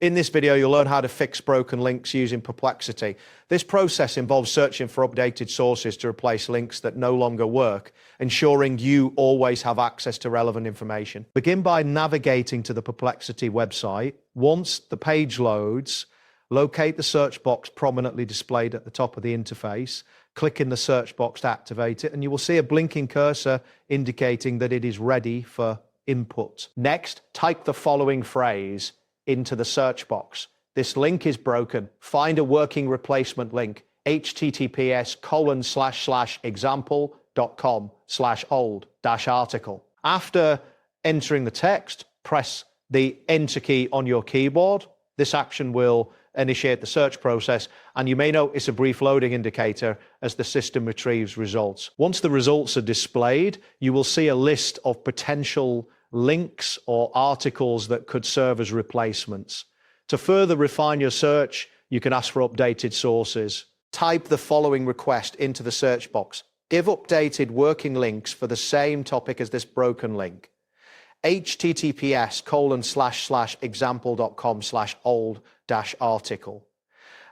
In this video, you'll learn how to fix broken links using Perplexity. This process involves searching for updated sources to replace links that no longer work, ensuring you always have access to relevant information. Begin by navigating to the Perplexity website. Once the page loads, locate the search box prominently displayed at the top of the interface. Click in the search box to activate it, and you will see a blinking cursor indicating that it is ready for input. Next, type the following phrase into the search box. This link is broken. Find a working replacement link. https://example.com/old-article. After entering the text, press the Enter key on your keyboard. This action will initiate the search process, and you may notice a brief loading indicator as the system retrieves results. Once the results are displayed, you will see a list of potential links or articles that could serve as replacements. To further refine your search, you can ask for updated sources. Type the following request into the search box. Give updated working links for the same topic as this broken link. https://example.com/old-article.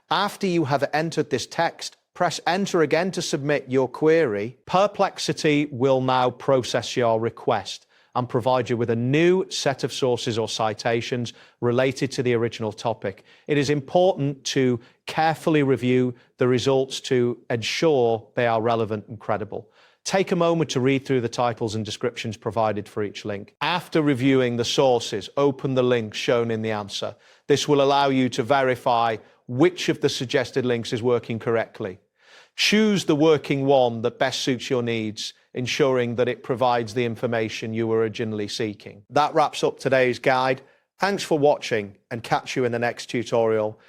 After you have entered this text, press Enter again to submit your query. Perplexity will now process your request and provide you with a new set of sources or citations related to the original topic. It is important to carefully review the results to ensure they are relevant and credible. Take a moment to read through the titles and descriptions provided for each link. After reviewing the sources, open the links shown in the answer. This will allow you to verify which of the suggested links is working correctly. Choose the working one that best suits your needs, ensuring that it provides the information you were originally seeking. That wraps up today's guide. Thanks for watching, and catch you in the next tutorial.